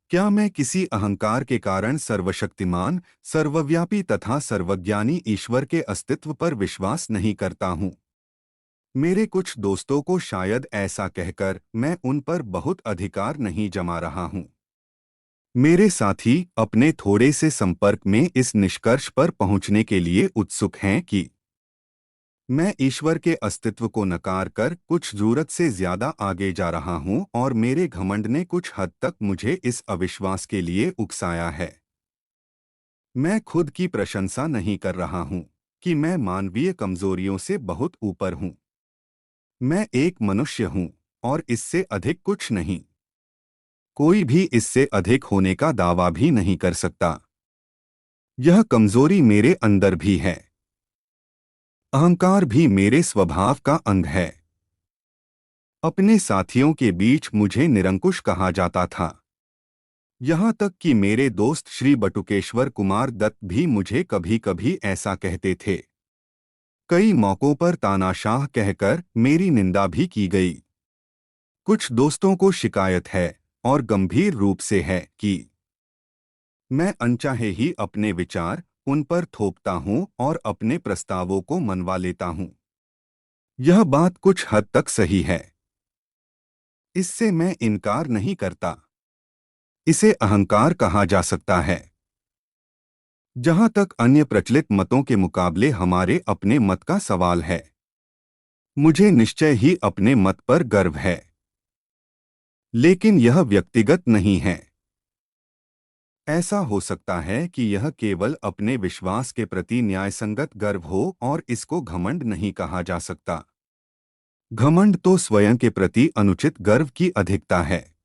क्या मैं किसी अहंकार के कारण सर्वशक्तिमान, सर्वव्यापी तथा सर्वज्ञानी ईश्वर के अस्तित्व पर विश्वास नहीं करता हूँ? मेरे कुछ दोस्तों को शायद ऐसा कहकर मैं उन पर बहुत अधिकार नहीं जमा रहा हूँ। मेरे साथी अपने थोड़े से संपर्क में इस निष्कर्ष पर पहुंचने के लिए उत्सुक हैं कि मैं ईश्वर के अस्तित्व को नकार कर कुछ जरूरत से ज्यादा आगे जा रहा हूं और मेरे घमंड ने कुछ हद तक मुझे इस अविश्वास के लिए उकसाया है। मैं खुद की प्रशंसा नहीं कर रहा हूं कि मैं मानवीय कमजोरियों से बहुत ऊपर हूं। मैं एक मनुष्य हूं और इससे अधिक कुछ नहीं। कोई भी इससे अधिक होने का दावा भी नहीं कर सकता। यह कमजोरी मेरे अंदर भी है। अहंकार भी मेरे स्वभाव का अंग है। अपने साथियों के बीच मुझे निरंकुश कहा जाता था। यहाँ तक कि मेरे दोस्त श्री बटुकेश्वर कुमार दत्त भी मुझे कभी-कभी ऐसा कहते थे। कई मौकों पर तानाशाह कहकर मेरी निंदा भी की गई। कुछ दोस्तों को शिकायत है, और गंभीर रूप से है, कि मैं अनचाहे ही अपने विचार उन पर थोपता हूँ और अपने प्रस्तावों को मनवा लेता हूँ। यह बात कुछ हद तक सही है। इससे मैं इनकार नहीं करता। इसे अहंकार कहा जा सकता है। जहां तक अन्य प्रचलित मतों के मुकाबले हमारे अपने मत का सवाल है, मुझे निश्चय ही अपने मत पर गर्व है। लेकिन यह व्यक्तिगत नहीं है। ऐसा हो सकता है कि यह केवल अपने विश्वास के प्रति न्यायसंगत गर्व हो और इसको घमंड नहीं कहा जा सकता। घमंड तो स्वयं के प्रति अनुचित गर्व की अधिकता है।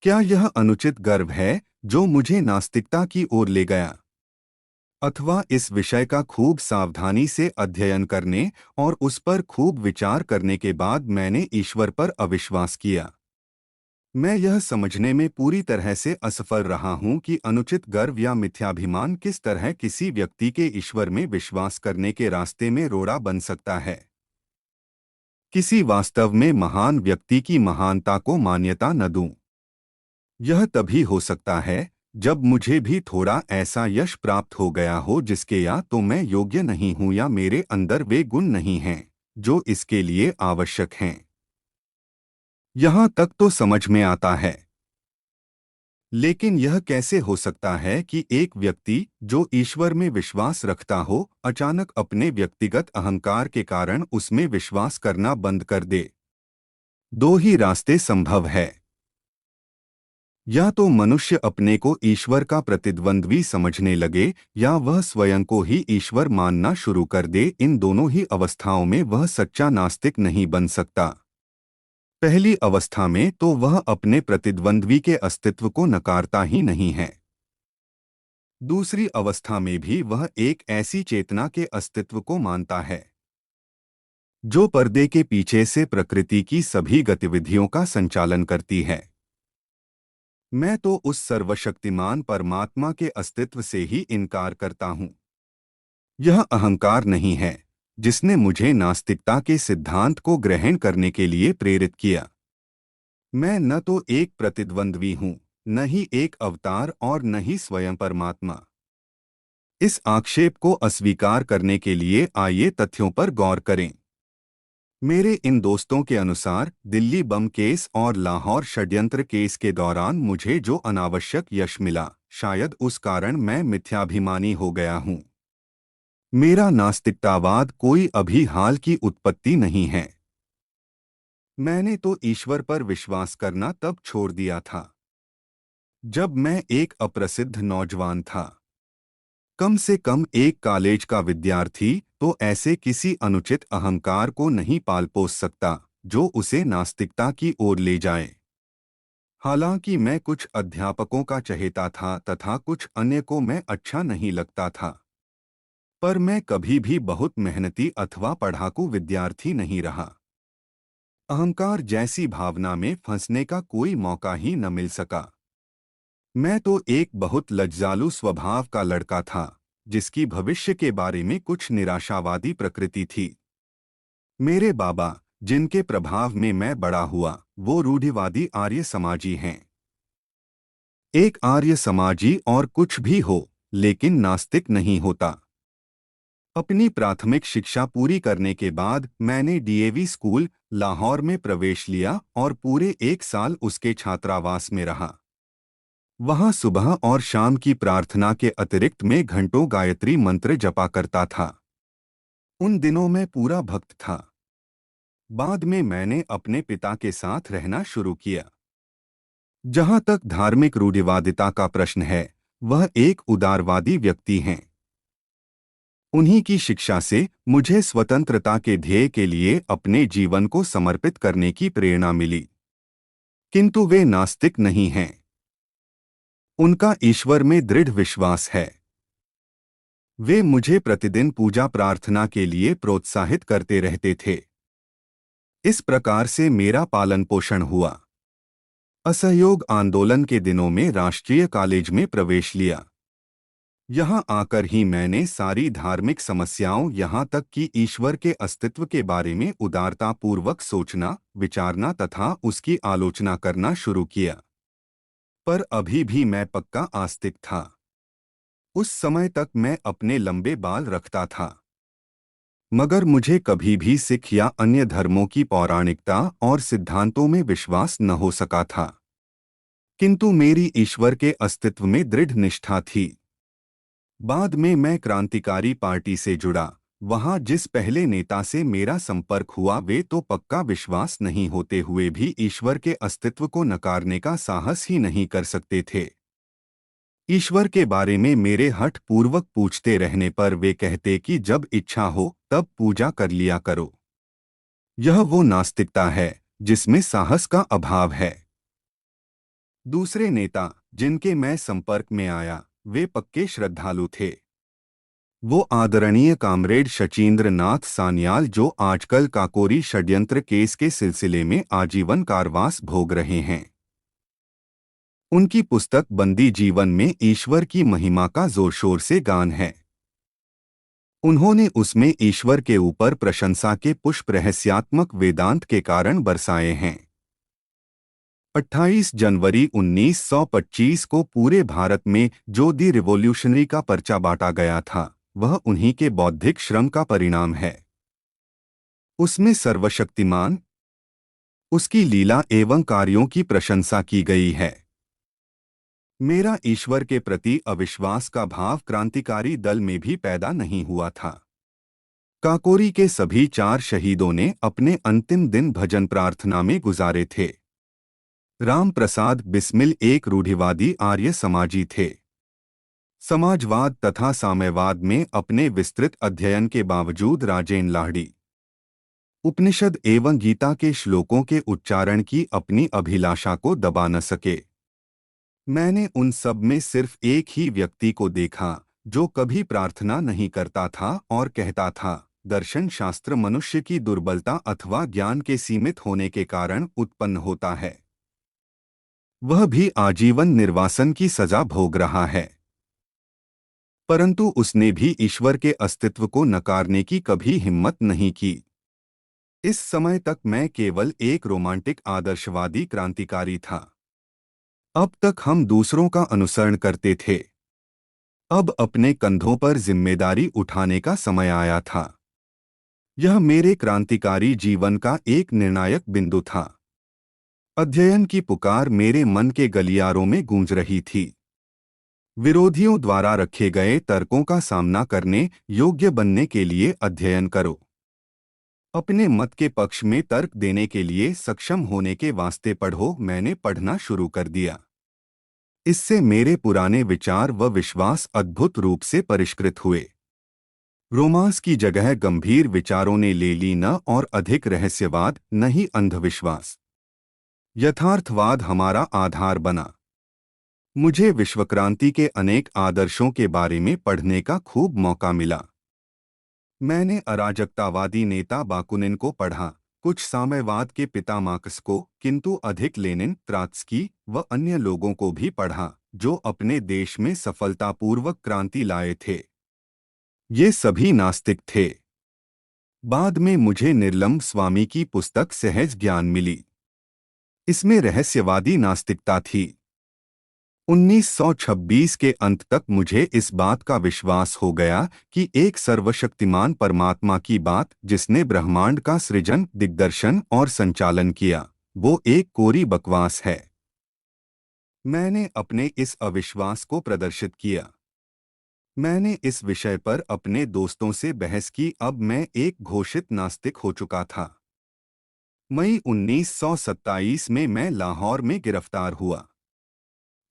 क्या यह अनुचित गर्व है जो मुझे नास्तिकता की ओर ले गया? अथवा इस विषय का खूब सावधानी से अध्ययन करने और उस पर खूब विचार करने के बाद मैंने ईश्वर पर अविश्वास किया? मैं यह समझने में पूरी तरह से असफल रहा हूं कि अनुचित गर्व या मिथ्याभिमान किस तरह किसी व्यक्ति के ईश्वर में विश्वास करने के रास्ते में रोड़ा बन सकता है। किसी वास्तव में महान व्यक्ति की महानता को मान्यता न दूं। यह तभी हो सकता है जब मुझे भी थोड़ा ऐसा यश प्राप्त हो गया हो जिसके या तो मैं योग्य नहीं हूं या मेरे अंदर वे गुण नहीं हैं जो इसके लिए आवश्यक हैं। यहां तक तो समझ में आता है। लेकिन यह कैसे हो सकता है कि एक व्यक्ति जो ईश्वर में विश्वास रखता हो अचानक अपने व्यक्तिगत अहंकार के कारण उसमें विश्वास करना बंद कर दे? दो ही रास्ते संभव है। या तो मनुष्य अपने को ईश्वर का प्रतिद्वंद्वी समझने लगे या वह स्वयं को ही ईश्वर मानना शुरू कर दे। इन दोनों ही अवस्थाओं में वह सच्चा नास्तिक नहीं बन सकता। पहली अवस्था में तो वह अपने प्रतिद्वंद्वी के अस्तित्व को नकारता ही नहीं है। दूसरी अवस्था में भी वह एक ऐसी चेतना के अस्तित्व को मानता है जो पर्दे के पीछे से प्रकृति की सभी गतिविधियों का संचालन करती है। मैं तो उस सर्वशक्तिमान परमात्मा के अस्तित्व से ही इनकार करता हूँ। यह अहंकार नहीं है जिसने मुझे नास्तिकता के सिद्धांत को ग्रहण करने के लिए प्रेरित किया। मैं न तो एक प्रतिद्वंद्वी हूँ, न ही एक अवतार और न ही स्वयं परमात्मा। इस आक्षेप को अस्वीकार करने के लिए आइए तथ्यों पर गौर करें। मेरे इन दोस्तों के अनुसार दिल्ली बम केस और लाहौर षड्यंत्र केस के दौरान मुझे जो अनावश्यक यश मिला, शायद उस कारण मैं मिथ्याभिमानी हो गया हूँ। मेरा नास्तिकतावाद कोई अभी हाल की उत्पत्ति नहीं है। मैंने तो ईश्वर पर विश्वास करना तब छोड़ दिया था जब मैं एक अप्रसिद्ध नौजवान था। कम से कम एक कॉलेज का विद्यार्थी तो ऐसे किसी अनुचित अहंकार को नहीं पाल पोस सकता जो उसे नास्तिकता की ओर ले जाए। हालांकि मैं कुछ अध्यापकों का चहेता था तथा कुछ अन्य को मैं अच्छा नहीं लगता था, पर मैं कभी भी बहुत मेहनती अथवा पढ़ाकू विद्यार्थी नहीं रहा। अहंकार जैसी भावना में फंसने का कोई मौका ही न मिल सका। मैं तो एक बहुत लज्जालू स्वभाव का लड़का था जिसकी भविष्य के बारे में कुछ निराशावादी प्रकृति थी। मेरे बाबा, जिनके प्रभाव में मैं बड़ा हुआ, वो रूढ़िवादी आर्य समाजी हैं। एक आर्य समाजी और कुछ भी हो, लेकिन नास्तिक नहीं होता। अपनी प्राथमिक शिक्षा पूरी करने के बाद मैंने डीएवी स्कूल लाहौर में प्रवेश लिया और पूरे 1 साल उसके छात्रावास में रहा। वहां सुबह और शाम की प्रार्थना के अतिरिक्त मैं घंटों गायत्री मंत्र जपा करता था। उन दिनों मैं पूरा भक्त था। बाद में मैंने अपने पिता के साथ रहना शुरू किया। जहां तक धार्मिक रूढ़िवादिता का प्रश्न है, वह एक उदारवादी व्यक्ति हैं। उन्हीं की शिक्षा से मुझे स्वतंत्रता के ध्येय के लिए अपने जीवन को समर्पित करने की प्रेरणा मिली। किंतु वे नास्तिक नहीं हैं। उनका ईश्वर में दृढ़ विश्वास है। वे मुझे प्रतिदिन पूजा प्रार्थना के लिए प्रोत्साहित करते रहते थे। इस प्रकार से मेरा पालन पोषण हुआ। असहयोग आंदोलन के दिनों में राष्ट्रीय कॉलेज में प्रवेश लिया। यहां आकर ही मैंने सारी धार्मिक समस्याओं यहाँ तक कि ईश्वर के अस्तित्व के बारे में उदारतापूर्वक सोचना, विचारना तथा उसकी आलोचना करना शुरू किया। पर अभी भी मैं पक्का आस्तिक था। उस समय तक मैं अपने लंबे बाल रखता था। मगर मुझे कभी भी सिख या अन्य धर्मों की पौराणिकता और सिद्धांतों में विश्वास न हो सका था। किंतु मेरी ईश्वर के अस्तित्व में दृढ़ निष्ठा थी। बाद में मैं क्रांतिकारी पार्टी से जुड़ा। वहां जिस पहले नेता से मेरा संपर्क हुआ, वे तो पक्का विश्वास नहीं होते हुए भी ईश्वर के अस्तित्व को नकारने का साहस ही नहीं कर सकते थे। ईश्वर के बारे में मेरे हठ पूर्वक पूछते रहने पर वे कहते कि जब इच्छा हो तब पूजा कर लिया करो। यह वो नास्तिकता है जिसमें साहस का अभाव है। दूसरे नेता जिनके मैं संपर्क में आया, वे पक्के श्रद्धालु थे। वो आदरणीय कामरेड शचीन्द्र नाथ सान्याल, जो आजकल काकोरी षड्यंत्र केस के सिलसिले में आजीवन कारावास भोग रहे हैं। उनकी पुस्तक बंदी जीवन में ईश्वर की महिमा का जोर शोर से गान है। उन्होंने उसमें ईश्वर के ऊपर प्रशंसा के पुष्प रहस्यात्मक वेदांत के कारण बरसाए हैं। 28 जनवरी 1925 को पूरे भारत में जो दी रिवॉल्यूशनरी का पर्चा बांटा गया था, वह उन्हीं के बौद्धिक श्रम का परिणाम है। उसमें सर्वशक्तिमान, उसकी लीला एवं कार्यों की प्रशंसा की गई है। मेरा ईश्वर के प्रति अविश्वास का भाव क्रांतिकारी दल में भी पैदा नहीं हुआ था। काकोरी के सभी 4 शहीदों ने अपने अंतिम दिन भजन प्रार्थना में गुजारे थे। राम प्रसाद बिस्मिल एक रूढ़िवादी आर्य समाजी थे। समाजवाद तथा साम्यवाद में अपने विस्तृत अध्ययन के बावजूद राजेन लाहिड़ी उपनिषद एवं गीता के श्लोकों के उच्चारण की अपनी अभिलाषा को दबा न सके। मैंने उन सब में सिर्फ एक ही व्यक्ति को देखा जो कभी प्रार्थना नहीं करता था और कहता था, दर्शन शास्त्र मनुष्य की दुर्बलता अथवा ज्ञान के सीमित होने के कारण उत्पन्न होता है। वह भी आजीवन निर्वासन की सजा भोग रहा है। परंतु उसने भी ईश्वर के अस्तित्व को नकारने की कभी हिम्मत नहीं की। इस समय तक मैं केवल एक रोमांटिक आदर्शवादी क्रांतिकारी था। अब तक हम दूसरों का अनुसरण करते थे। अब अपने कंधों पर जिम्मेदारी उठाने का समय आया था। यह मेरे क्रांतिकारी जीवन का एक निर्णायक बिंदु था। अध्ययन की पुकार मेरे मन के गलियारों में गूंज रही थी। विरोधियों द्वारा रखे गए तर्कों का सामना करने योग्य बनने के लिए अध्ययन करो। अपने मत के पक्ष में तर्क देने के लिए सक्षम होने के वास्ते पढ़ो। मैंने पढ़ना शुरू कर दिया। इससे मेरे पुराने विचार व विश्वास अद्भुत रूप से परिष्कृत हुए। रोमांस की जगह गंभीर विचारों ने ले ली, न और अधिक रहस्यवाद, न ही अंधविश्वास। यथार्थवाद हमारा आधार बना। मुझे विश्वक्रांति के अनेक आदर्शों के बारे में पढ़ने का खूब मौका मिला। मैंने अराजकतावादी नेता बाकुनिन को पढ़ा, कुछ साम्यवाद के पिता मार्क्स को, किंतु अधिक लेनिन, त्रोत्स्की व अन्य लोगों को भी पढ़ा जो अपने देश में सफलतापूर्वक क्रांति लाए थे। ये सभी नास्तिक थे। बाद में मुझे निर्लम स्वामी की पुस्तक सहज ज्ञान मिली। इसमें रहस्यवादी नास्तिकता थी। 1926 के अंत तक मुझे इस बात का विश्वास हो गया कि एक सर्वशक्तिमान परमात्मा की बात, जिसने ब्रह्मांड का सृजन, दिग्दर्शन और संचालन किया, वो एक कोरी बकवास है। मैंने अपने इस अविश्वास को प्रदर्शित किया। मैंने इस विषय पर अपने दोस्तों से बहस की। अब मैं एक घोषित नास्तिक हो चुका था। मई 1927 में मैं लाहौर में गिरफ्तार हुआ।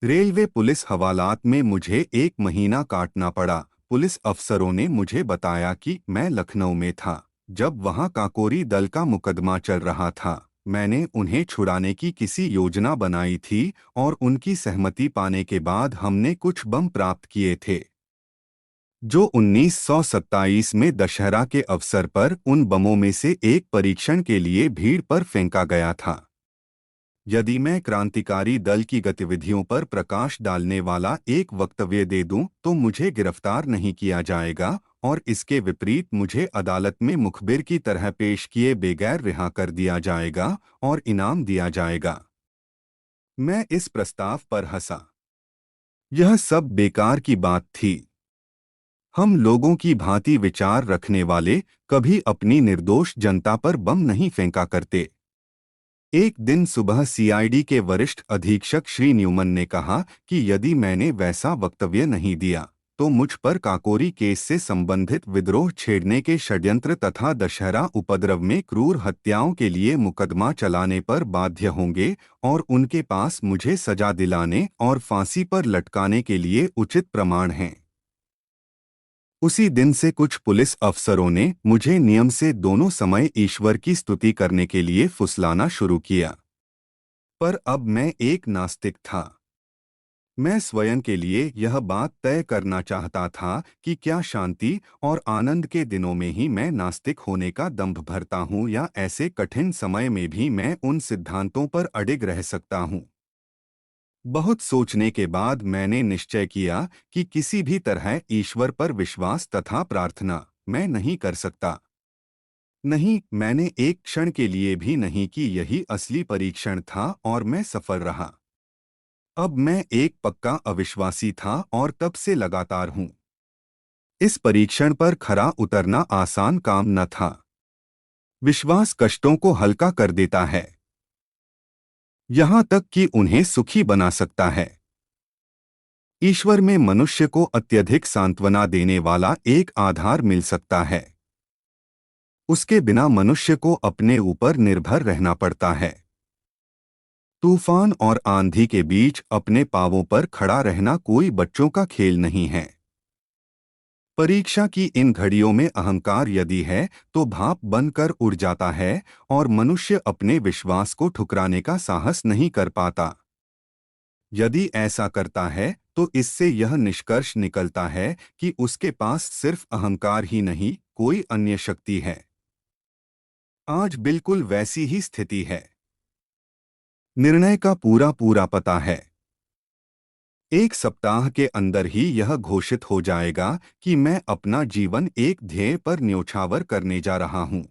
रेलवे पुलिस हवालात में मुझे 1 महीना काटना पड़ा। पुलिस अफसरों ने मुझे बताया कि मैं लखनऊ में था जब वहां काकोरी दल का मुकदमा चल रहा था। मैंने उन्हें छुड़ाने की किसी योजना बनाई थी और उनकी सहमति पाने के बाद हमने कुछ बम प्राप्त किए थे, जो 1927 में दशहरा के अवसर पर उन बमों में से एक परीक्षण के लिए भीड़ पर फेंका गया था। यदि मैं क्रांतिकारी दल की गतिविधियों पर प्रकाश डालने वाला एक वक्तव्य दे दूं तो मुझे गिरफ्तार नहीं किया जाएगा और इसके विपरीत मुझे अदालत में मुखबिर की तरह पेश किए बगैर रिहा कर दिया जाएगा और इनाम दिया जाएगा। मैं इस प्रस्ताव पर हंसा। यह सब बेकार की बात थी। हम लोगों की भांति विचार रखने वाले कभी अपनी निर्दोष जनता पर बम नहीं फेंका करते। एक दिन सुबह सीआईडी के वरिष्ठ अधीक्षक श्री न्यूमन ने कहा कि यदि मैंने वैसा वक्तव्य नहीं दिया तो मुझ पर काकोरी केस से संबंधित विद्रोह छेड़ने के षड्यंत्र तथा दशहरा उपद्रव में क्रूर हत्याओं के लिए मुकदमा चलाने पर बाध्य होंगे और उनके पास मुझे सजा दिलाने और फांसी पर लटकाने के लिए उचित प्रमाण हैं। उसी दिन से कुछ पुलिस अफसरों ने मुझे नियम से दोनों समय ईश्वर की स्तुति करने के लिए फुसलाना शुरू किया। पर अब मैं एक नास्तिक था। मैं स्वयं के लिए यह बात तय करना चाहता था कि क्या शांति और आनंद के दिनों में ही मैं नास्तिक होने का दंभ भरता हूँ या ऐसे कठिन समय में भी मैं उन सिद्धांतों पर अडिग रह सकता हूँ। बहुत सोचने के बाद मैंने निश्चय किया कि किसी भी तरह ईश्वर पर विश्वास तथा प्रार्थना मैं नहीं कर सकता। नहीं, मैंने एक क्षण के लिए भी नहीं कि यही असली परीक्षण था और मैं सफल रहा। अब मैं एक पक्का अविश्वासी था और तब से लगातार हूं। इस परीक्षण पर खरा उतरना आसान काम न था। विश्वास कष्टों को हल्का कर देता है, यहां तक कि उन्हें सुखी बना सकता है। ईश्वर में मनुष्य को अत्यधिक सांत्वना देने वाला एक आधार मिल सकता है। उसके बिना मनुष्य को अपने ऊपर निर्भर रहना पड़ता है। तूफान और आंधी के बीच अपने पांवों पर खड़ा रहना कोई बच्चों का खेल नहीं है। परीक्षा की इन घड़ियों में अहंकार यदि है तो भाप बनकर उड़ जाता है और मनुष्य अपने विश्वास को ठुकराने का साहस नहीं कर पाता। यदि ऐसा करता है तो इससे यह निष्कर्ष निकलता है कि उसके पास सिर्फ अहंकार ही नहीं, कोई अन्य शक्ति है। आज बिल्कुल वैसी ही स्थिति है। निर्णय का पूरा पूरा पता है। एक सप्ताह के अंदर ही यह घोषित हो जाएगा कि मैं अपना जीवन एक ध्येय पर न्योछावर करने जा रहा हूं।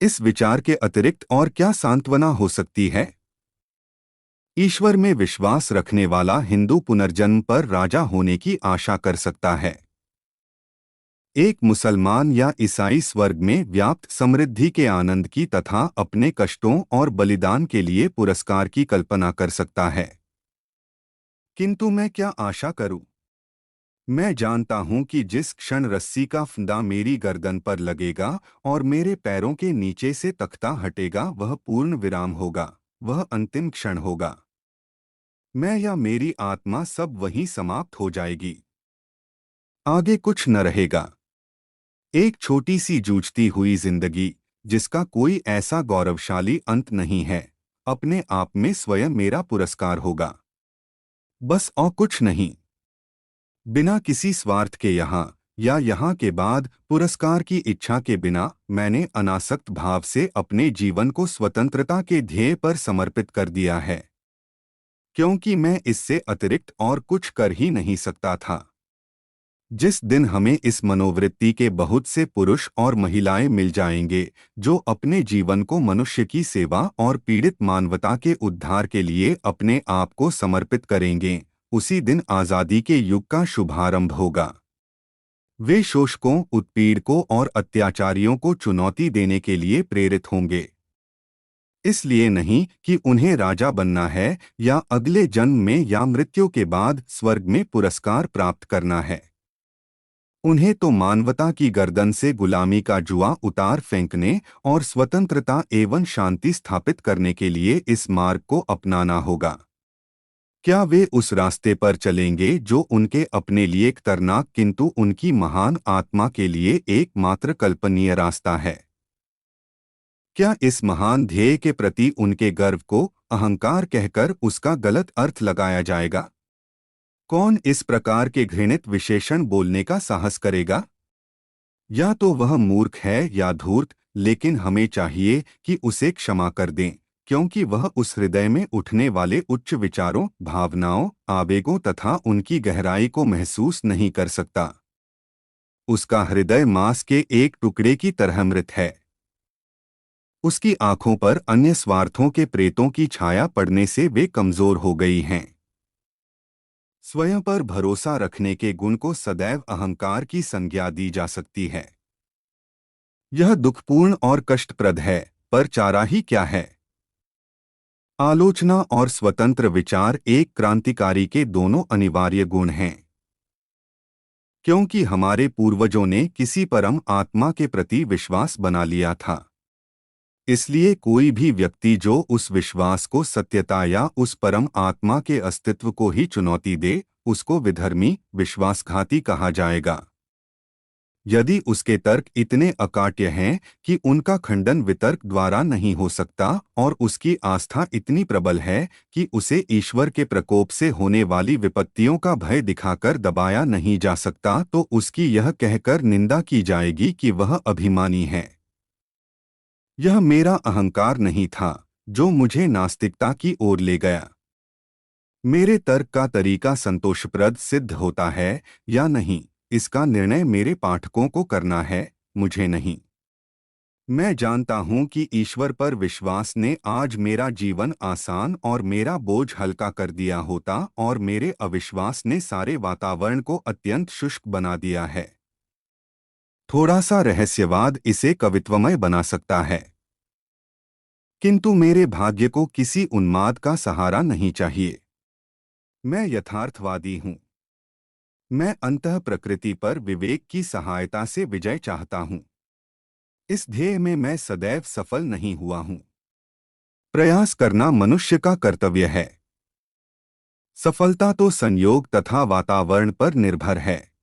इस विचार के अतिरिक्त और क्या सांत्वना हो सकती है? ईश्वर में विश्वास रखने वाला हिंदू पुनर्जन्म पर राजा होने की आशा कर सकता है। एक मुसलमान या ईसाई स्वर्ग में व्याप्त समृद्धि के आनंद की तथा अपने कष्टों और बलिदान के लिए पुरस्कार की कल्पना कर सकता है। किंतु मैं क्या आशा करूं? मैं जानता हूं कि जिस क्षण रस्सी का फंदा मेरी गर्दन पर लगेगा और मेरे पैरों के नीचे से तख्ता हटेगा, वह पूर्ण विराम होगा, वह अंतिम क्षण होगा। मैं या मेरी आत्मा सब वहीं समाप्त हो जाएगी। आगे कुछ न रहेगा। एक छोटी सी जूझती हुई जिंदगी जिसका कोई ऐसा गौरवशाली अंत नहीं है, अपने आप में स्वयं मेरा पुरस्कार होगा। बस और कुछ नहीं। बिना किसी स्वार्थ के यहाँ या यहाँ के बाद पुरस्कार की इच्छा के बिना मैंने अनासक्त भाव से अपने जीवन को स्वतंत्रता के ध्येय पर समर्पित कर दिया है, क्योंकि मैं इससे अतिरिक्त और कुछ कर ही नहीं सकता था। जिस दिन हमें इस मनोवृत्ति के बहुत से पुरुष और महिलाएं मिल जाएंगे जो अपने जीवन को मनुष्य की सेवा और पीड़ित मानवता के उद्धार के लिए अपने आप को समर्पित करेंगे, उसी दिन आज़ादी के युग का शुभारंभ होगा। वे शोषकों, उत्पीड़कों और अत्याचारियों को चुनौती देने के लिए प्रेरित होंगे। इसलिए नहीं कि उन्हें राजा बनना है या अगले जन्म में या मृत्यु के बाद स्वर्ग में पुरस्कार प्राप्त करना है। उन्हें तो मानवता की गर्दन से गुलामी का जुआ उतार फेंकने और स्वतंत्रता एवं शांति स्थापित करने के लिए इस मार्ग को अपनाना होगा। क्या वे उस रास्ते पर चलेंगे जो उनके अपने लिए खतरनाक किंतु उनकी महान आत्मा के लिए एकमात्र कल्पनीय रास्ता है? क्या इस महान ध्येय के प्रति उनके गर्व को अहंकार कहकर उसका गलत अर्थ लगाया जाएगा? कौन इस प्रकार के घृणित विशेषण बोलने का साहस करेगा? या तो वह मूर्ख है या धूर्त, लेकिन हमें चाहिए कि उसे क्षमा कर दें, क्योंकि वह उस हृदय में उठने वाले उच्च विचारों, भावनाओं, आवेगों तथा उनकी गहराई को महसूस नहीं कर सकता। उसका हृदय मांस के एक टुकड़े की तरह मृत है। उसकी आंखों पर अन्य स्वार्थों के प्रेतों की छाया पड़ने से वे कमजोर हो गई हैं। स्वयं पर भरोसा रखने के गुण को सदैव अहंकार की संज्ञा दी जा सकती है। यह दुखपूर्ण और कष्टप्रद है, पर चारा ही क्या है? आलोचना और स्वतंत्र विचार एक क्रांतिकारी के दोनों अनिवार्य गुण हैं। क्योंकि हमारे पूर्वजों ने किसी परम आत्मा के प्रति विश्वास बना लिया था, इसलिए कोई भी व्यक्ति जो उस विश्वास को सत्यता या उस परम आत्मा के अस्तित्व को ही चुनौती दे, उसको विधर्मी, विश्वासघाती कहा जाएगा। यदि उसके तर्क इतने अकाट्य हैं कि उनका खंडन वितर्क द्वारा नहीं हो सकता और उसकी आस्था इतनी प्रबल है कि उसे ईश्वर के प्रकोप से होने वाली विपत्तियों का भय दिखाकर दबाया नहीं जा सकता, तो उसकी यह कहकर निंदा की जाएगी कि वह अभिमानी है। यह मेरा अहंकार नहीं था जो मुझे नास्तिकता की ओर ले गया। मेरे तर्क का तरीका संतोषप्रद सिद्ध होता है या नहीं, इसका निर्णय मेरे पाठकों को करना है, मुझे नहीं। मैं जानता हूं कि ईश्वर पर विश्वास ने आज मेरा जीवन आसान और मेरा बोझ हल्का कर दिया होता और मेरे अविश्वास ने सारे वातावरण को अत्यंत शुष्क बना दिया है। थोड़ा सा रहस्यवाद इसे कवित्वमय बना सकता है, किंतु मेरे भाग्य को किसी उन्माद का सहारा नहीं चाहिए। मैं यथार्थवादी हूं। मैं अंतः प्रकृति पर विवेक की सहायता से विजय चाहता हूं। इस ध्येय में मैं सदैव सफल नहीं हुआ हूं। प्रयास करना मनुष्य का कर्तव्य है। सफलता तो संयोग तथा वातावरण पर निर्भर है।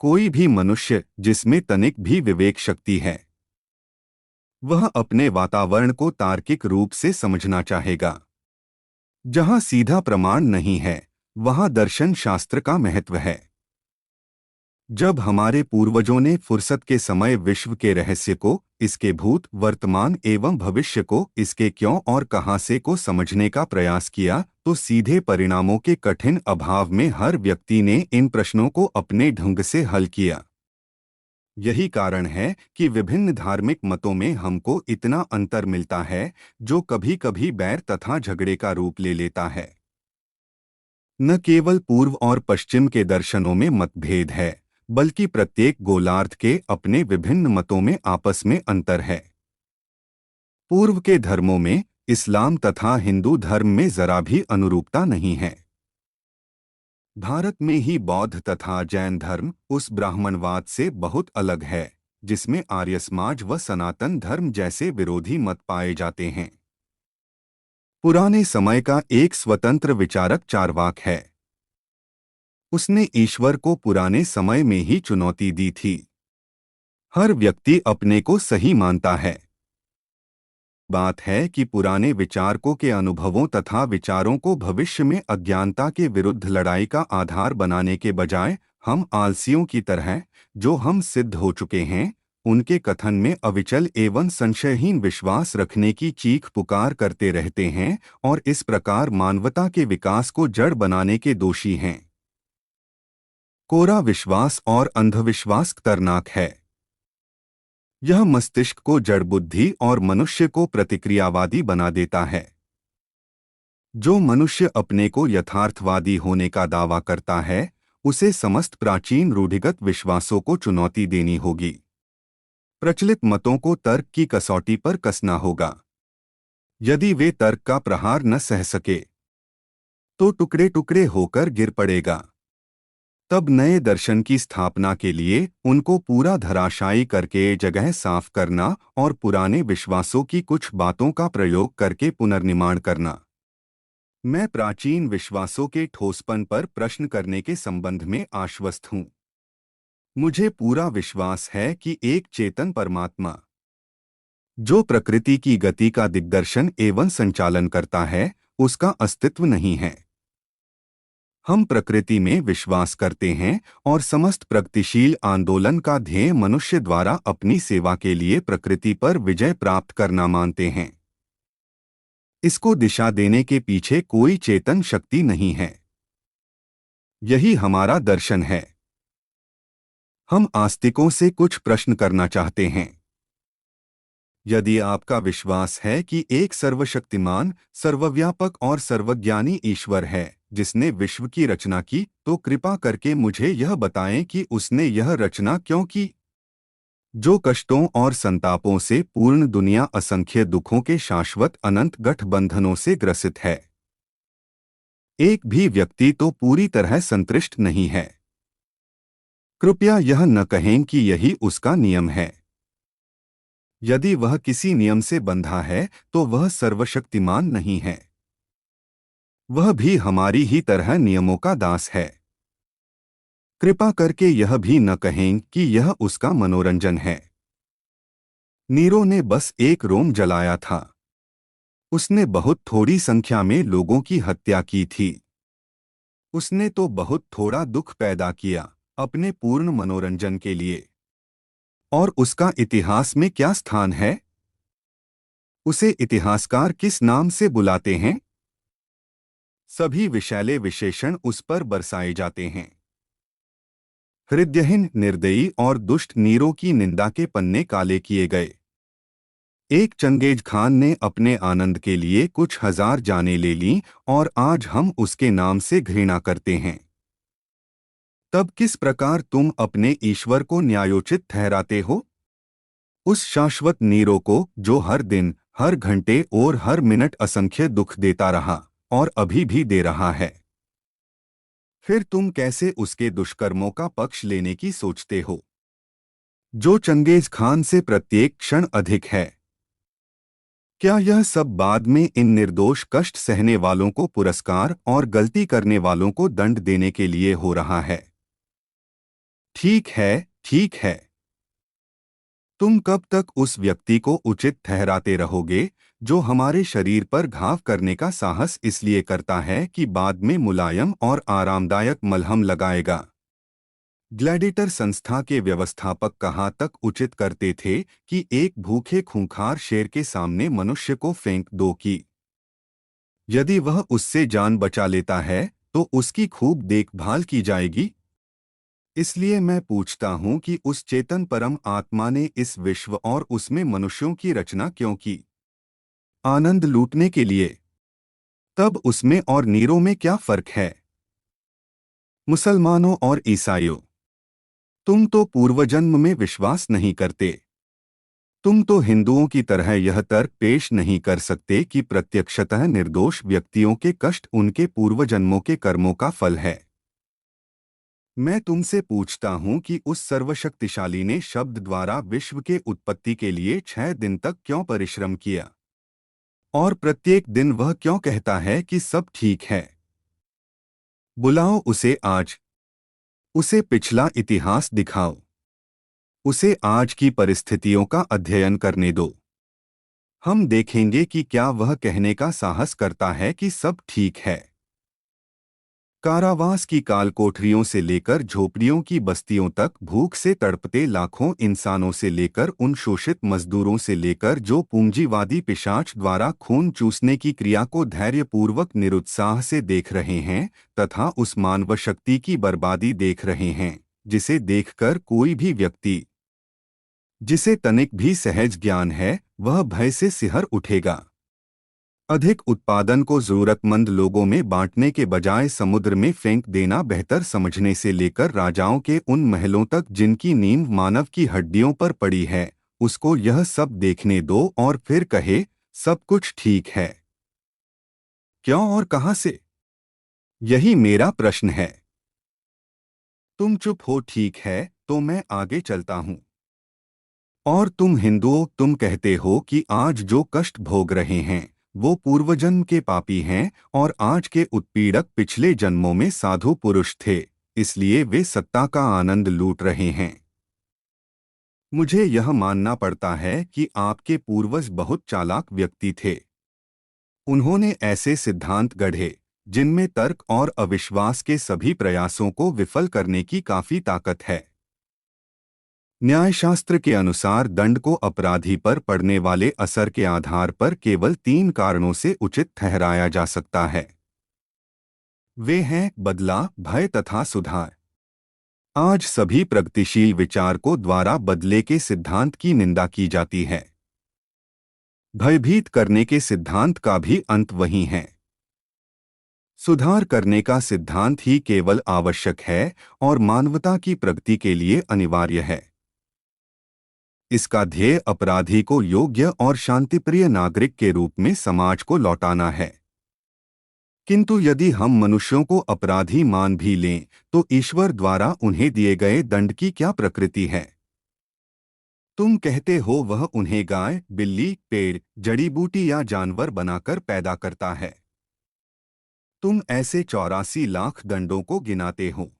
कोई भी मनुष्य जिसमें तनिक भी विवेक शक्ति है, वह अपने वातावरण को तार्किक रूप से समझना चाहेगा। जहां सीधा प्रमाण नहीं है, वहां दर्शन शास्त्र का महत्व है। जब हमारे पूर्वजों ने फुर्सत के समय विश्व के रहस्य को, इसके भूत, वर्तमान एवं भविष्य को, इसके क्यों और कहां से को समझने का प्रयास किया, तो सीधे परिणामों के कठिन अभाव में हर व्यक्ति ने इन प्रश्नों को अपने ढंग से हल किया। यही कारण है कि विभिन्न धार्मिक मतों में हमको इतना अंतर मिलता है, जो कभी कभी बैर तथा झगड़े का रूप ले लेता है। न केवल पूर्व और पश्चिम के दर्शनों में मतभेद है, बल्कि प्रत्येक गोलार्ध के अपने विभिन्न मतों में आपस में अंतर है। पूर्व के धर्मों में, इस्लाम तथा हिंदू धर्म में जरा भी अनुरूपता नहीं है। भारत में ही बौद्ध तथा जैन धर्म उस ब्राह्मणवाद से बहुत अलग है, जिसमें आर्य समाज व सनातन धर्म जैसे विरोधी मत पाए जाते हैं। पुराने समय का एक स्वतंत्र विचारक चार्वाक है। उसने ईश्वर को पुराने समय में ही चुनौती दी थी। हर व्यक्ति अपने को सही मानता है। बात है कि पुराने विचारकों के अनुभवों तथा विचारों को भविष्य में अज्ञानता के विरुद्ध लड़ाई का आधार बनाने के बजाय हम आलसियों की तरह, जो हम सिद्ध हो चुके हैं, उनके कथन में अविचल एवं संशयहीन विश्वास रखने की चीख पुकार करते रहते हैं और इस प्रकार मानवता के विकास को जड़ बनाने के दोषी हैं। कोरा विश्वास और अंधविश्वास खतरनाक है। यह मस्तिष्क को जड़ बुद्धि और मनुष्य को प्रतिक्रियावादी बना देता है। जो मनुष्य अपने को यथार्थवादी होने का दावा करता है, उसे समस्त प्राचीन रूढ़िगत विश्वासों को चुनौती देनी होगी। प्रचलित मतों को तर्क की कसौटी पर कसना होगा। यदि वे तर्क का प्रहार न सह सके, तो टुकड़े टुकड़े होकर गिर पड़ेगा। तब नए दर्शन की स्थापना के लिए उनको पूरा धराशायी करके जगह साफ करना और पुराने विश्वासों की कुछ बातों का प्रयोग करके पुनर्निर्माण करना। मैं प्राचीन विश्वासों के ठोसपन पर प्रश्न करने के संबंध में आश्वस्त हूँ। मुझे पूरा विश्वास है कि एक चेतन परमात्मा, जो प्रकृति की गति का दिग्दर्शन एवं संचालन करता है, उसका अस्तित्व नहीं है। हम प्रकृति में विश्वास करते हैं और समस्त प्रगतिशील आंदोलन का ध्येय मनुष्य द्वारा अपनी सेवा के लिए प्रकृति पर विजय प्राप्त करना मानते हैं। इसको दिशा देने के पीछे कोई चेतन शक्ति नहीं है। यही हमारा दर्शन है। हम आस्तिकों से कुछ प्रश्न करना चाहते हैं। यदि आपका विश्वास है कि एक सर्वशक्तिमान, सर्वव्यापक और सर्वज्ञानी ईश्वर है जिसने विश्व की रचना की, तो कृपा करके मुझे यह बताएं कि उसने यह रचना क्यों की। जो कष्टों और संतापों से पूर्ण दुनिया असंख्य दुखों के शाश्वत अनंत गठबंधनों से ग्रसित है। एक भी व्यक्ति तो पूरी तरह संतुष्ट नहीं है। कृपया यह न कहें कि यही उसका नियम है। यदि वह किसी नियम से बंधा है तो वह सर्वशक्तिमान नहीं है। वह भी हमारी ही तरह नियमों का दास है। कृपा करके यह भी न कहें कि यह उसका मनोरंजन है। नीरो ने बस एक रोम जलाया था। उसने बहुत थोड़ी संख्या में लोगों की हत्या की थी। उसने तो बहुत थोड़ा दुख पैदा किया अपने पूर्ण मनोरंजन के लिए। और उसका इतिहास में क्या स्थान है? उसे इतिहासकार किस नाम से बुलाते हैं? सभी विषैले विशेषण उस पर बरसाए जाते हैं। हृदयहीन, निर्दयी और दुष्ट नीरो की निंदा के पन्ने काले किए गए। एक चंगेज खान ने अपने आनंद के लिए कुछ हजार जानें ले लीं और आज हम उसके नाम से घृणा करते हैं। तब किस प्रकार तुम अपने ईश्वर को न्यायोचित ठहराते हो? उस शाश्वत नीरो को जो हर दिन, हर घंटे और हर मिनट असंख्य दुख देता रहा और अभी भी दे रहा है। फिर तुम कैसे उसके दुष्कर्मों का पक्ष लेने की सोचते हो, जो चंगेज खान से प्रत्येक क्षण अधिक है? क्या यह सब बाद में इन निर्दोष कष्ट सहने वालों को पुरस्कार और गलती करने वालों को दंड देने के लिए हो रहा है? ठीक है, ठीक है। तुम कब तक उस व्यक्ति को उचित ठहराते रहोगे जो हमारे शरीर पर घाव करने का साहस इसलिए करता है कि बाद में मुलायम और आरामदायक मलहम लगाएगा? ग्लैडिएटर संस्था के व्यवस्थापक कहाँ तक उचित करते थे कि एक भूखे खूंखार शेर के सामने मनुष्य को फेंक दो कि यदि वह उससे जान बचा लेता है तो उसकी खूब देखभाल की जाएगी। इसलिए मैं पूछता हूँ कि उस चेतन परम आत्मा ने इस विश्व और उसमें मनुष्यों की रचना क्यों की? आनंद लूटने के लिए। तब उसमें और नीरो में क्या फर्क है? मुसलमानों और ईसाइयों, तुम तो पूर्वजन्म में विश्वास नहीं करते। तुम तो हिंदुओं की तरह यह तर्क पेश नहीं कर सकते कि प्रत्यक्षतः निर्दोष व्यक्तियों के कष्ट उनके पूर्वजन्मों के कर्मों का फल है। मैं तुमसे पूछता हूँ कि उस सर्वशक्तिशाली ने शब्द द्वारा विश्व के उत्पत्ति के लिए 6 दिन तक क्यों परिश्रम किया? और प्रत्येक दिन वह क्यों कहता है कि सब ठीक है? बुलाओ उसे आज। उसे पिछला इतिहास दिखाओ। उसे आज की परिस्थितियों का अध्ययन करने दो। हम देखेंगे कि क्या वह कहने का साहस करता है कि सब ठीक है। कारावास की काल कोठरियों से लेकर झोपड़ियों की बस्तियों तक, भूख से तड़पते लाखों इंसानों से लेकर उन शोषित मजदूरों से लेकर जो पूंजीवादी पिशाच द्वारा खून चूसने की क्रिया को धैर्यपूर्वक निरुत्साह से देख रहे हैं, तथा उस मानव शक्ति की बर्बादी देख रहे हैं जिसे देखकर कोई भी व्यक्ति, जिसे तनिक भी सहज ज्ञान है, वह भय से सिहर उठेगा। अधिक उत्पादन को जरूरतमंद लोगों में बांटने के बजाय समुद्र में फेंक देना बेहतर समझने से लेकर राजाओं के उन महलों तक जिनकी नींव मानव की हड्डियों पर पड़ी है, उसको यह सब देखने दो और फिर कहे, सब कुछ ठीक है। क्यों और कहां से? यही मेरा प्रश्न है। तुम चुप हो, ठीक है, तो मैं आगे चलता हूं। और तुम हिंदुओं, तुम कहते हो कि आज जो कष्ट भोग रहे हैं वो पूर्वजन्म के पापी हैं और आज के उत्पीड़क पिछले जन्मों में साधु पुरुष थे, इसलिए वे सत्ता का आनंद लूट रहे हैं। मुझे यह मानना पड़ता है कि आपके पूर्वज बहुत चालाक व्यक्ति थे। उन्होंने ऐसे सिद्धांत गढ़े जिनमें तर्क और अविश्वास के सभी प्रयासों को विफल करने की काफी ताकत है। न्यायशास्त्र के अनुसार दंड को अपराधी पर पड़ने वाले असर के आधार पर केवल 3 कारणों से उचित ठहराया जा सकता है। वे हैं बदला, भय तथा सुधार। आज सभी प्रगतिशील विचारकों द्वारा बदले के सिद्धांत की निंदा की जाती है। भयभीत करने के सिद्धांत का भी अंत वही है। सुधार करने का सिद्धांत ही केवल आवश्यक है और मानवता की प्रगति के लिए अनिवार्य है। इसका ध्येय अपराधी को योग्य और शांतिप्रिय नागरिक के रूप में समाज को लौटाना है। किंतु यदि हम मनुष्यों को अपराधी मान भी लें तो ईश्वर द्वारा उन्हें दिए गए दंड की क्या प्रकृति है? तुम कहते हो वह उन्हें गाय, बिल्ली, पेड़, जड़ी बूटी या जानवर बनाकर पैदा करता है। तुम ऐसे 84 लाख दंडों को गिनाते हो।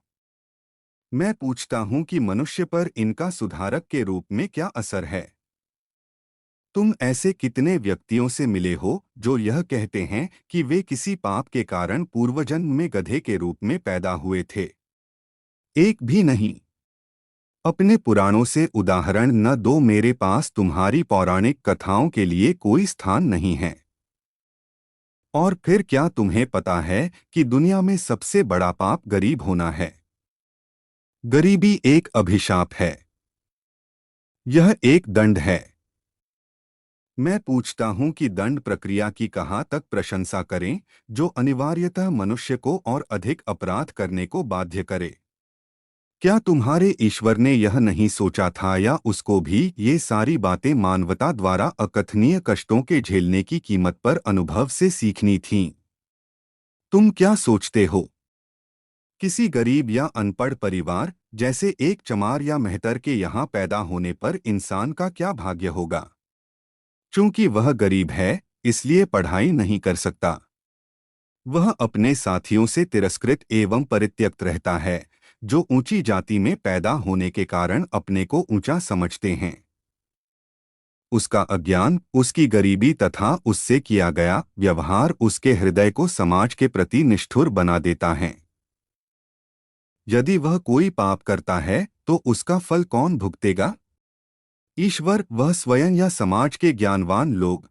मैं पूछता हूं कि मनुष्य पर इनका सुधारक के रूप में क्या असर है? तुम ऐसे कितने व्यक्तियों से मिले हो जो यह कहते हैं कि वे किसी पाप के कारण पूर्वजन्म में गधे के रूप में पैदा हुए थे? एक भी नहीं। अपने पुराणों से उदाहरण न दो, मेरे पास तुम्हारी पौराणिक कथाओं के लिए कोई स्थान नहीं है। और फिर क्या तुम्हें पता है कि दुनिया में सबसे बड़ा पाप गरीब होना है? गरीबी एक अभिशाप है। यह एक दंड है। मैं पूछता हूं कि दंड प्रक्रिया की कहाँ तक प्रशंसा करें जो अनिवार्यतः मनुष्य को और अधिक अपराध करने को बाध्य करे? क्या तुम्हारे ईश्वर ने यह नहीं सोचा था या उसको भी ये सारी बातें मानवता द्वारा अकथनीय कष्टों के झेलने की कीमत पर अनुभव से सीखनी थीं? तुम क्या सोचते हो? किसी गरीब या अनपढ़ परिवार जैसे एक चमार या मेहतर के यहाँ पैदा होने पर इंसान का क्या भाग्य होगा? चूंकि वह गरीब है, इसलिए पढ़ाई नहीं कर सकता। वह अपने साथियों से तिरस्कृत एवं परित्यक्त रहता है, जो ऊंची जाति में पैदा होने के कारण अपने को ऊंचा समझते हैं। उसका अज्ञान, उसकी गरीबी तथा उससे किया गया व्यवहार उसके हृदय को समाज के प्रति निष्ठुर बना देता है। यदि वह कोई पाप करता है तो उसका फल कौन भुगतेगा? ईश्वर, वह स्वयं या समाज के ज्ञानवान लोग?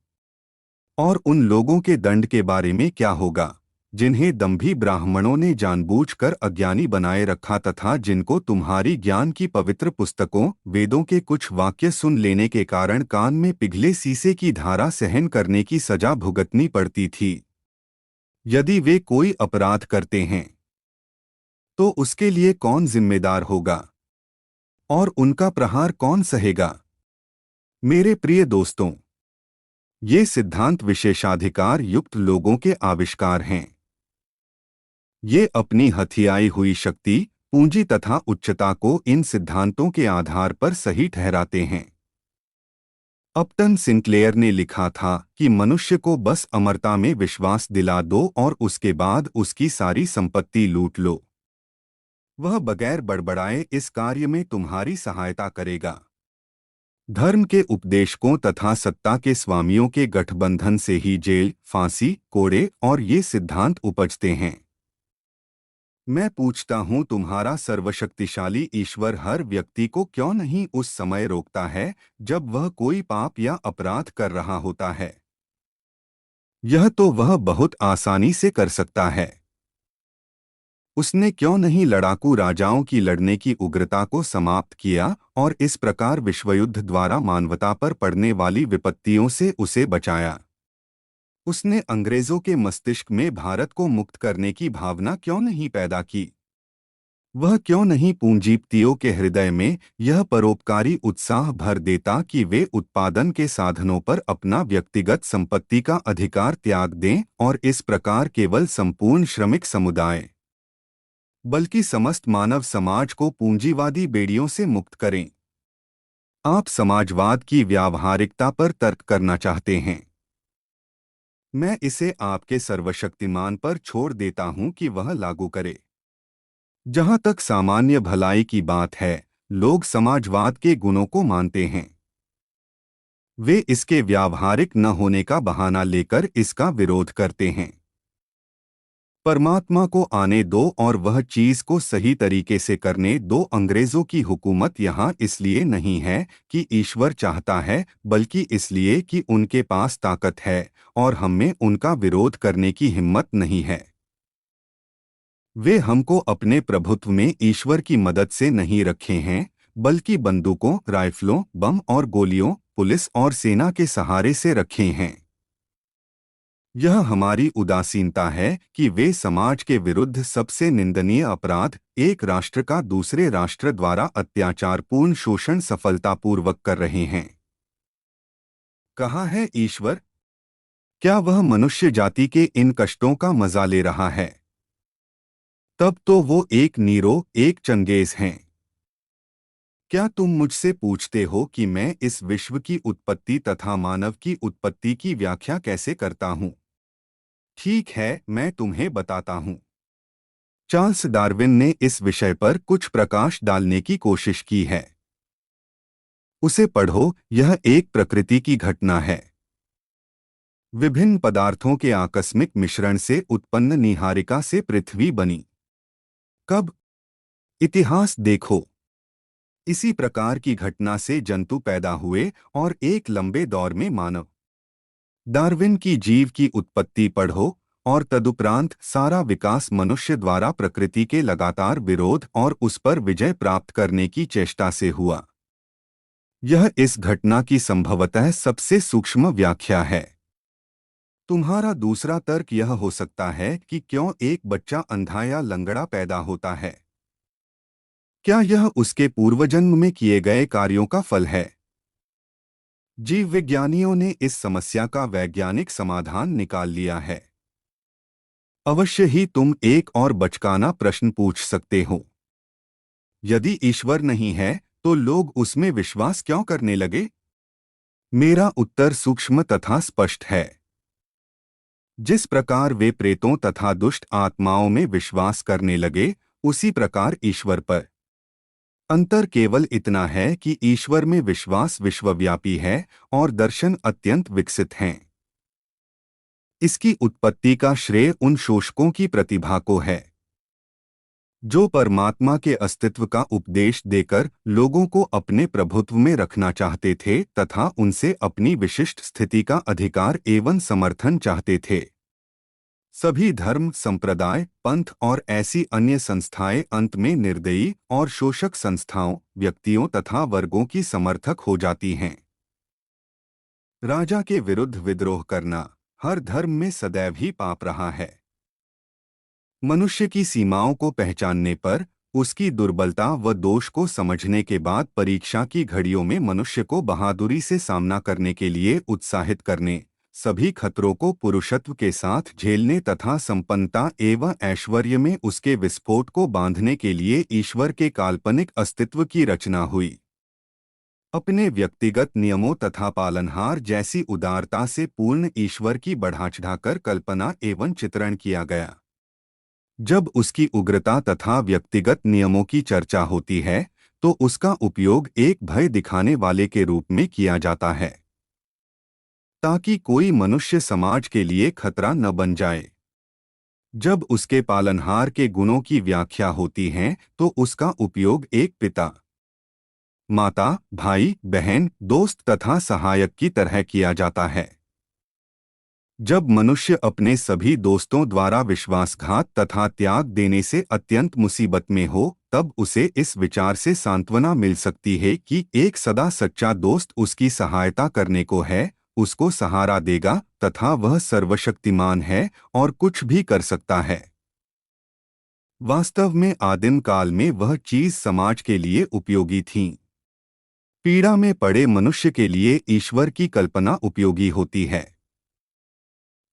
और उन लोगों के दंड के बारे में क्या होगा जिन्हें दंभी ब्राह्मणों ने जानबूझकर अज्ञानी बनाए रखा तथा जिनको तुम्हारी ज्ञान की पवित्र पुस्तकों, वेदों के कुछ वाक्य सुन लेने के कारण कान में पिघले शीशे की धारा सहन करने की सजा भुगतनी पड़ती थी? यदि वे कोई अपराध करते हैं तो उसके लिए कौन जिम्मेदार होगा और उनका प्रहार कौन सहेगा? मेरे प्रिय दोस्तों, ये सिद्धांत विशेषाधिकार युक्त लोगों के आविष्कार हैं। ये अपनी हथियाई हुई शक्ति, पूंजी तथा उच्चता को इन सिद्धांतों के आधार पर सही ठहराते हैं। अपटन सिंक्लेयर ने लिखा था कि मनुष्य को बस अमरता में विश्वास दिला दो और उसके बाद उसकी सारी संपत्ति लूट लो। वह बगैर बड़बड़ाए इस कार्य में तुम्हारी सहायता करेगा। धर्म के उपदेशकों तथा सत्ता के स्वामियों के गठबंधन से ही जेल, फांसी, कोड़े और ये सिद्धांत उपजते हैं। मैं पूछता हूँ, तुम्हारा सर्वशक्तिशाली ईश्वर हर व्यक्ति को क्यों नहीं उस समय रोकता है जब वह कोई पाप या अपराध कर रहा होता है? यह तो वह बहुत आसानी से कर सकता है। उसने क्यों नहीं लड़ाकू राजाओं की लड़ने की उग्रता को समाप्त किया और इस प्रकार विश्वयुद्ध द्वारा मानवता पर पड़ने वाली विपत्तियों से उसे बचाया? उसने अंग्रेजों के मस्तिष्क में भारत को मुक्त करने की भावना क्यों नहीं पैदा की? वह क्यों नहीं पूंजीपतियों के हृदय में यह परोपकारी उत्साह भर देता कि वे उत्पादन के साधनों पर अपना व्यक्तिगत संपत्ति का अधिकार त्याग दें और इस प्रकार केवल संपूर्ण श्रमिक समुदाय बल्कि समस्त मानव समाज को पूंजीवादी बेड़ियों से मुक्त करें? आप समाजवाद की व्यावहारिकता पर तर्क करना चाहते हैं। मैं इसे आपके सर्वशक्तिमान पर छोड़ देता हूं कि वह लागू करे। जहां तक सामान्य भलाई की बात है, लोग समाजवाद के गुणों को मानते हैं। वे इसके व्यावहारिक न होने का बहाना लेकर इसका विरोध करते हैं। परमात्मा को आने दो और वह चीज को सही तरीके से करने दो। अंग्रेजों की हुकूमत यहाँ इसलिए नहीं है कि ईश्वर चाहता है, बल्कि इसलिए कि उनके पास ताकत है और हमें उनका विरोध करने की हिम्मत नहीं है। वे हमको अपने प्रभुत्व में ईश्वर की मदद से नहीं रखे हैं, बल्कि बंदूकों, राइफलों, बम और गोलियों, पुलिस और सेना के सहारे से रखे हैं। यह हमारी उदासीनता है कि वे समाज के विरुद्ध सबसे निंदनीय अपराध, एक राष्ट्र का दूसरे राष्ट्र द्वारा अत्याचारपूर्ण शोषण सफलतापूर्वक कर रहे हैं। कहाँ है ईश्वर? क्या वह मनुष्य जाति के इन कष्टों का मजा ले रहा है? तब तो वो एक नीरो, एक चंगेज हैं। क्या तुम मुझसे पूछते हो कि मैं इस विश्व की उत्पत्ति तथा मानव की उत्पत्ति की व्याख्या कैसे करता हूँ? ठीक है, मैं तुम्हें बताता हूँ। चार्ल्स डार्विन ने इस विषय पर कुछ प्रकाश डालने की कोशिश की है। उसे पढ़ो, यह एक प्रकृति की घटना है। विभिन्न पदार्थों के आकस्मिक मिश्रण से उत्पन्न निहारिका से पृथ्वी बनी। कब? इतिहास देखो। इसी प्रकार की घटना से जंतु पैदा हुए और एक लंबे दौर में मानव। डार्विन की जीव की उत्पत्ति पढ़ो और तदुपरांत सारा विकास मनुष्य द्वारा प्रकृति के लगातार विरोध और उस पर विजय प्राप्त करने की चेष्टा से हुआ। यह इस घटना की संभवतः सबसे सूक्ष्म व्याख्या है। तुम्हारा दूसरा तर्क यह हो सकता है कि क्यों एक बच्चा अंधा या लंगड़ा पैदा होता है? क्या यह उसके पूर्वजन्म में किए गए कार्यों का फल है? जीव विज्ञानियों ने इस समस्या का वैज्ञानिक समाधान निकाल लिया है। अवश्य ही तुम एक और बचकाना प्रश्न पूछ सकते हो। यदि ईश्वर नहीं है, तो लोग उसमें विश्वास क्यों करने लगे? मेरा उत्तर सूक्ष्म तथा स्पष्ट है। जिस प्रकार वे प्रेतों तथा दुष्ट आत्माओं में विश्वास करने लगे, उसी प्रकार ईश्वर पर। अंतर केवल इतना है कि ईश्वर में विश्वास विश्वव्यापी है और दर्शन अत्यंत विकसित हैं। इसकी उत्पत्ति का श्रेय उन शोषकों की प्रतिभा को है, जो परमात्मा के अस्तित्व का उपदेश देकर लोगों को अपने प्रभुत्व में रखना चाहते थे तथा उनसे अपनी विशिष्ट स्थिति का अधिकार एवं समर्थन चाहते थे। सभी धर्म, संप्रदाय, पंथ और ऐसी अन्य संस्थाएं अंत में निर्दयी और शोषक संस्थाओं, व्यक्तियों तथा वर्गों की समर्थक हो जाती हैं। राजा के विरुद्ध विद्रोह करना हर धर्म में सदैव ही पाप रहा है। मनुष्य की सीमाओं को पहचानने पर, उसकी दुर्बलता व दोष को समझने के बाद परीक्षा की घड़ियों में मनुष्य को बहादुरी से सामना करने के लिए उत्साहित करने, सभी खतरों को पुरुषत्व के साथ झेलने तथा संपन्नता एवं ऐश्वर्य में उसके विस्फोट को बांधने के लिए ईश्वर के काल्पनिक अस्तित्व की रचना हुई। अपने व्यक्तिगत नियमों तथा पालनहार जैसी उदारता से पूर्ण ईश्वर की बढ़ा-चढ़ाकर कल्पना एवं चित्रण किया गया। जब उसकी उग्रता तथा व्यक्तिगत नियमों की चर्चा होती है, तो उसका उपयोग एक भय दिखाने वाले के रूप में किया जाता है, ताकि कोई मनुष्य समाज के लिए खतरा न बन जाए। जब उसके पालनहार के गुणों की व्याख्या होती है, तो उसका उपयोग एक पिता, माता, भाई, बहन, दोस्त तथा सहायक की तरह किया जाता है। जब मनुष्य अपने सभी दोस्तों द्वारा विश्वासघात तथा त्याग देने से अत्यंत मुसीबत में हो, तब उसे इस विचार से सांत्वना मिल सकती है कि एक सदा सच्चा दोस्त उसकी सहायता करने को है उसको सहारा देगा तथा वह सर्वशक्तिमान है और कुछ भी कर सकता है। वास्तव में आदिम काल में वह चीज समाज के लिए उपयोगी थी। पीड़ा में पड़े मनुष्य के लिए ईश्वर की कल्पना उपयोगी होती है।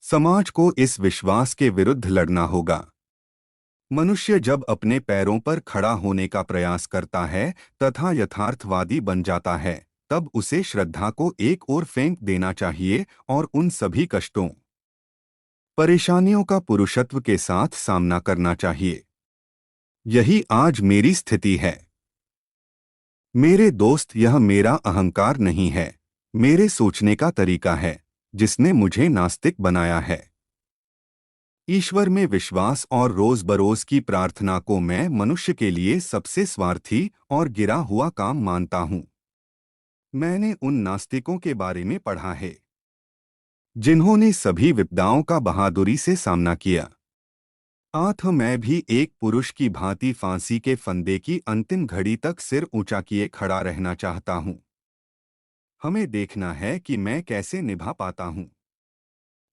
समाज को इस विश्वास के विरुद्ध लड़ना होगा। मनुष्य जब अपने पैरों पर खड़ा होने का प्रयास करता है तथा यथार्थवादी बन जाता है, तब उसे श्रद्धा को एक ओर फेंक देना चाहिए और उन सभी कष्टों, परेशानियों का पुरुषत्व के साथ सामना करना चाहिए। यही आज मेरी स्थिति है। मेरे दोस्त, यह मेरा अहंकार नहीं है, मेरे सोचने का तरीका है जिसने मुझे नास्तिक बनाया है। ईश्वर में विश्वास और रोज बरोज की प्रार्थना को मैं मनुष्य के लिए सबसे स्वार्थी और गिरा हुआ काम मानता हूँ। मैंने उन नास्तिकों के बारे में पढ़ा है जिन्होंने सभी विपदाओं का बहादुरी से सामना किया। मैं भी एक पुरुष की भांति फांसी के फंदे की अंतिम घड़ी तक सिर ऊंचा किए खड़ा रहना चाहता हूँ। हमें देखना है कि मैं कैसे निभा पाता हूँ।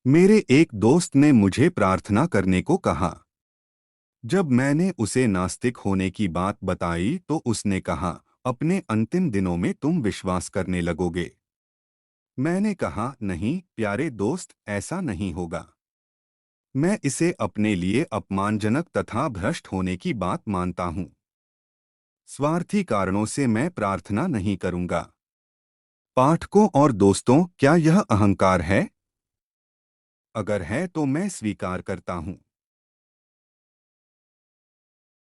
मेरे एक दोस्त ने मुझे प्रार्थना करने को कहा। जब मैंने उसे नास्तिक होने की बात बताई तो उसने कहा, अपने अंतिम दिनों में तुम विश्वास करने लगोगे। मैंने कहा, नहीं प्यारे दोस्त, ऐसा नहीं होगा। मैं इसे अपने लिए अपमानजनक तथा भ्रष्ट होने की बात मानता हूँ। स्वार्थी कारणों से मैं प्रार्थना नहीं करूँगा। पाठकों और दोस्तों, क्या यह अहंकार है? अगर है तो मैं स्वीकार करता हूँ।